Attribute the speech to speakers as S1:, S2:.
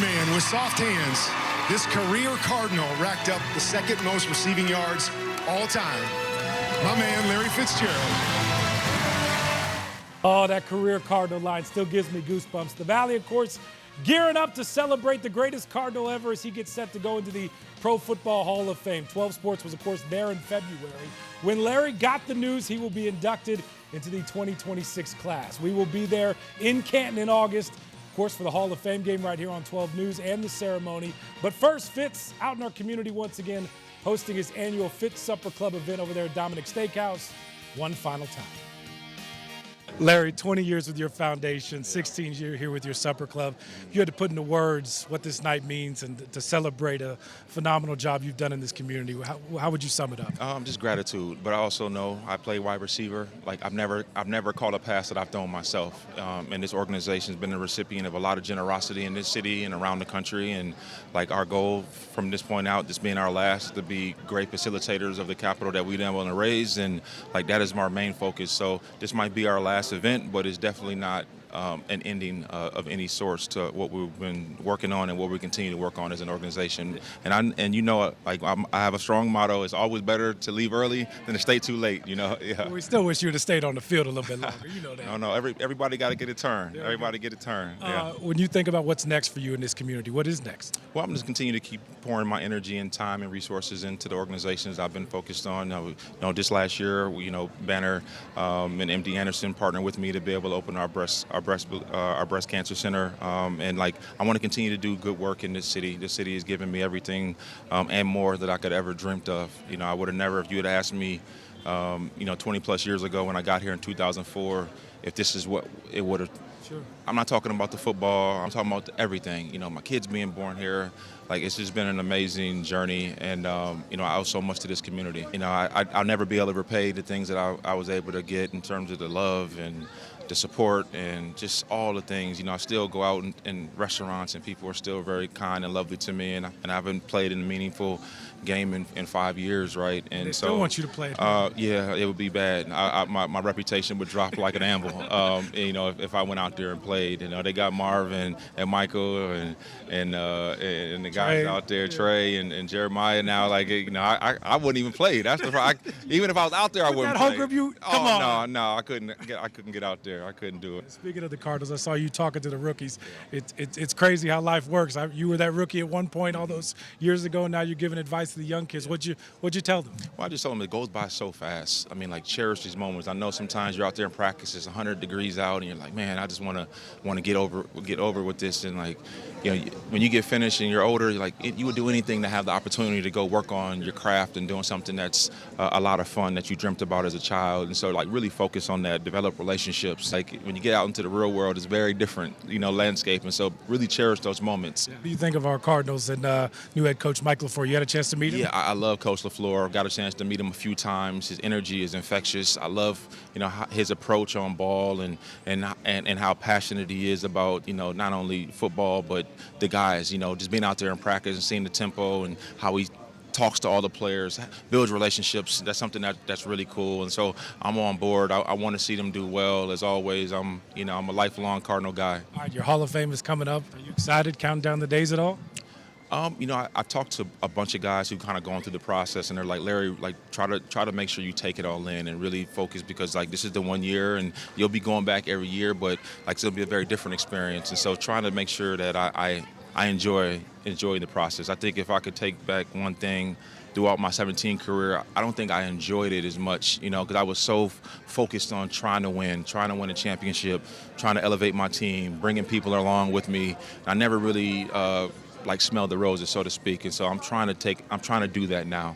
S1: man with soft hands. This career Cardinal racked up the second most receiving yards all time. My man, Larry Fitzgerald.
S2: Oh, that career Cardinal line still gives me goosebumps. The Valley, of course, gearing up to celebrate the greatest Cardinal ever as he gets set to go into the Pro Football Hall of Fame. 12 Sports was, of course, there in February. When Larry got the news he will be inducted into the 2026 class. We will be there in Canton in August, of course, for the Hall of Fame game right here on 12 News and the ceremony. But first, Fitz out in our community once again, hosting his annual Fitz Supper Club event over there at Dominic Steakhouse. One final time. Larry, 20 years with your foundation, 16 years here with your supper club. You had to put into words what this night means and to celebrate a phenomenal job you've done in this community. How would you sum it up?
S3: Just gratitude, but I also know I play wide receiver. Like I've never caught a pass that I've thrown myself. And this organization's been a recipient of a lot of generosity in this city and around the country. And like our goal from this point out, this being our last, to be great facilitators of the capital that we then want to raise. And like that is our main focus. So this might be our last event, but it's definitely not an ending of any sorts to what we've been working on and what we continue to work on as an organization. And you know, like I have a strong motto: it's always better to leave early than to stay too late. You know. Yeah.
S2: Well, we still wish you would have stayed on the field a little bit longer. You know that.
S3: No. Everybody got to get a turn. Yeah, everybody get a turn. Yeah.
S2: When you think about what's next for you in this community, what is next?
S3: Well, I'm just continue to keep pouring my energy and time and resources into the organizations I've been focused on. This last year, Banner and MD Anderson partnered with me to be able to open our breast cancer center, and like I want to continue to do good work in this city. This city has given me everything and more that I could ever dreamt of. I would have never, if you had asked me, 20 plus years ago when I got here in 2004, if this is what it would have. Sure. I'm not talking about the football. I'm talking about everything. My kids being born here. Like it's just been an amazing journey, and I owe so much to this community. I'll never be able to repay the things that I was able to get in terms of the love and the support and just all the things. I still go out in restaurants and people are still very kind and lovely to me, and I haven't played in a meaningful game in 5 years, right? And
S2: they
S3: so
S2: still want you to play.
S3: Yeah, it would be bad. My reputation would drop like an anvil. If I went out there and played. They got Marvin and Michael and the guys out there, Trey and Jeremiah. Now, like I wouldn't even play. That's the problem. Even if I was out there, I wouldn't play.
S2: Hunger of you? Come on.
S3: No, I couldn't get out there. I couldn't do it.
S2: Speaking of the Cardinals, I saw you talking to the rookies. It's crazy how life works. You were that rookie at one point all those years ago, and now you're giving advice to the young kids. What'd you tell them?
S3: Well, I just told them it goes by so fast. I mean, like cherish these moments. I know sometimes you're out there in practice, it's 100 degrees out, and you're like, man, I just want to get over with this. And like, when you get finished and you're older, you would do anything to have the opportunity to go work on your craft and doing something that's a lot of fun that you dreamt about as a child. And so like really focus on that, develop relationships. Like when you get out into the real world, it's very different, landscape. And so really cherish those moments.
S2: What do you think of our Cardinals and new head coach Mike LaFleur? You had a chance to meet him?
S3: Yeah, I love Coach LaFleur. Got a chance to meet him a few times. His energy is infectious. I love, his approach on ball and how passionate he is about, not only football, but the guys, just being out there in practice and seeing the tempo and how he talks to all the players, builds relationships. That's something that's really cool. And so I'm on board. I want to see them do well. As always, I'm a lifelong Cardinal guy.
S2: All right, your Hall of Fame is coming up. Are you excited, counting down the days at all?
S3: I talked to a bunch of guys who kind of gone through the process, and they're like, Larry, like try to make sure you take it all in and really focus, because like this is the 1 year, and you'll be going back every year, but like it'll be a very different experience. And so trying to make sure that I enjoy the process. I think if I could take back one thing throughout my 17 career, I don't think I enjoyed it as much, because I was so focused on trying to win a championship, trying to elevate my team, bringing people along with me. I never really smell the roses, so to speak, and so I'm trying to do that now.